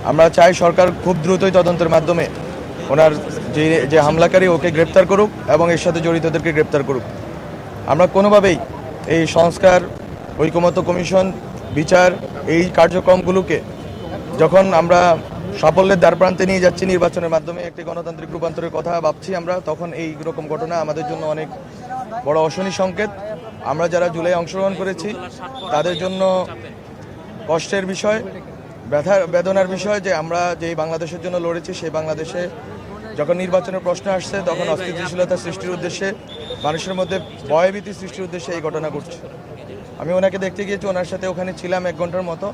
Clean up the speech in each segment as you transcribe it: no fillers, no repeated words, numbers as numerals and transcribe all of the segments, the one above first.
আমরা চাই সরকার খুব দ্রুতই তদন্তের মাধ্যমে ওনার যে হামলাকারী ওকে গ্রেপ্তার করুক এবং এর সাথে জড়িতদেরকে গ্রেপ্তার করুক। আমরা কোনোভাবেই এই সংস্কার, ঐকমত্য কমিশন, বিচার, এই কার্যক্রমগুলোকে যখন আমরা সাফল্যের দ্বারপ্রান্তে নিয়ে যাচ্ছি নির্বাচনের মাধ্যমে একটি গণতান্ত্রিক রূপান্তরের কথা ভাবছি আমরা, তখন এই রকম ঘটনা আমাদের জন্য অনেক বড় অশনি সংকেত। আমরা যারা জুলাই অংশগ্রহণ করেছি তাদের জন্য কষ্টের বিষয়, বেদনার বিষয় যে আমরা যেই বাংলাদেশের জন্য লড়েছি সেই বাংলাদেশে যখন নির্বাচনের প্রশ্ন আসছে তখন অস্থিতিশীলতা সৃষ্টির উদ্দেশ্যে, মানুষের মধ্যে ভয়ভীতি সৃষ্টির উদ্দেশ্যে এই ঘটনা ঘটছে। আমি ওনাকে দেখতে গিয়েছি, ওনার সাথে ওখানে ছিলাম 1 ঘন্টার মতো।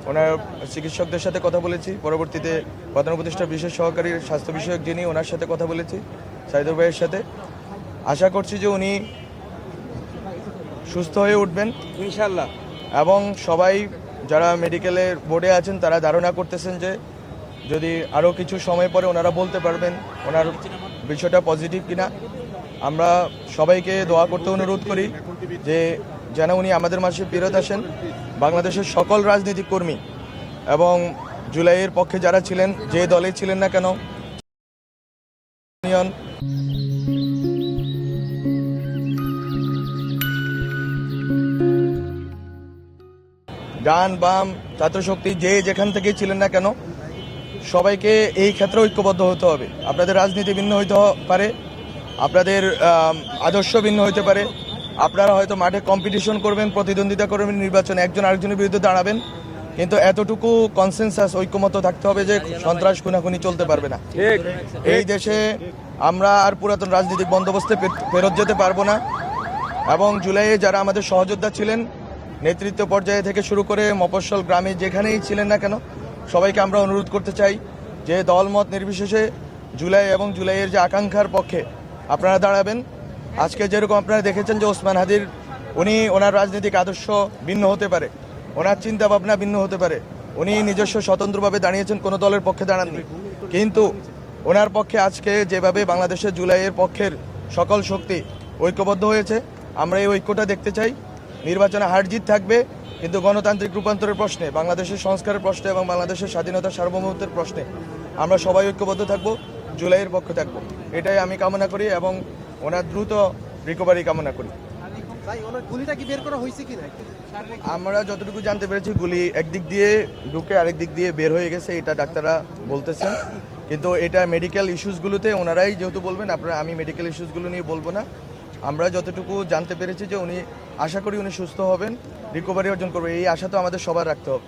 ওনার চিকিৎসকদের সাথে কথা বলেছি, পরবর্তীতে প্রধান উপদেষ্টা বিশেষ সহকারী স্বাস্থ্য বিষয়ক যিনি, ওনার সাথে কথা বলেছি, সাইদুর ভাইয়ের সাথে। আশা করছি যে উনি সুস্থ হয়ে উঠবেন ইনশাল্লাহ। এবং সবাই যারা মেডিকেলের বোর্ডে আছেন তারা ধারণা করতেছেন যে যদি আরও কিছু সময় পরে ওনারা বলতে পারবেন ওনার বিষয়টা পজিটিভ কিনা। আমরা সবাইকে দোয়া করতে অনুরোধ করি যে যেন উনি আমাদের মাঝে ফেরত আসেন। বাংলাদেশের সকল রাজনৈতিক কর্মী এবং জুলাইয়ের পক্ষে যারা ছিলেন, যে দলে ছিলেন না কেন, ইউনিয়ন, ডান বাম, ছাত্রশক্তি, যে যেখান থেকে ছিলেন না কেন, সবাইকে এই ক্ষেত্রে ঐক্যবদ্ধ হতে হবে। আপনাদের রাজনীতি ভিন্ন হইতে পারে, আপনাদের আদর্শ ভিন্ন হইতে পারে, আপনারা হয়তো মাঠে কম্পিটিশন করবেন, প্রতিদ্বন্দ্বিতা করবেন, নির্বাচনে একজন আরেকজনের বিরুদ্ধে দাঁড়াবেন, কিন্তু এতটুকু কনসেনসাস, ঐক্যমত্য থাকতে হবে যে সন্ত্রাস খুনাখুনি চলতে পারবে না। এই দেশে আমরা আর পুরাতন রাজনৈতিক বন্দোবস্তে ফেরত যেতে পারবো না। এবং জুলাইয়ে যারা আমাদের সহযোদ্ধা ছিলেন, নেতৃত্ব পর্যায়ে থেকে শুরু করে মফস্বল গ্রামে যেখানেই ছিলেন না কেন, সবাইকে আমরা অনুরোধ করতে চাই যে দলমত নির্বিশেষে জুলাই এবং জুলাইয়ের যে আকাঙ্ক্ষার পক্ষে আপনারা দাঁড়াবেন। আজকে যেরকম আপনারা দেখেছেন যে ওসমান হাদির ওনার রাজনৈতিক আদর্শ ভিন্ন হতে পারে, ওনার চিন্তা ভাবনা ভিন্ন হতে পারে, উনি নিজস্ব স্বতন্ত্রভাবে দাঁড়িয়েছেন, কোনো দলের পক্ষে দাঁড়াননি, কিন্তু ওনার পক্ষে আজকে যেভাবে বাংলাদেশের জুলাইয়ের পক্ষের সকল শক্তি ঐক্যবদ্ধ হয়েছে, আমরা এই ঐক্যটা দেখতে চাই। নির্বাচনে হার জিত থাকবে, কিন্তু গণতান্ত্রিক রূপান্তরের প্রশ্নে, বাংলাদেশের সংস্কারের প্রশ্নে এবং বাংলাদেশের স্বাধীনতা সার্বভৌমত্বের প্রশ্নে আমরা সবাই ঐক্যবদ্ধ থাকব, জুলাইয়ের পক্ষে থাকব, এটাই আমি কামনা করি এবং ওনার দ্রুত রিকভারি কামনা করি। আমরা যতটুকু জানতে পেরেছি গুলি একদিক দিয়ে ঢুকে আরেক দিক দিয়ে বের হয়ে গেছে, এটা ডাক্তাররা বলতেছেন, কিন্তু এটা মেডিকেল ইস্যুসগুলোতে ওনারাই যেহেতু বলবেন, আপনারা, আমি মেডিকেল ইস্যুসগুলো নিয়ে বলবো না। আমরা যতটুকু জানতে পেরেছি যে উনি, আশা করি উনি সুস্থ হবেন, রিকভারি অর্জন করবে, এই আশা তো আমাদের সবার রাখতে হবে।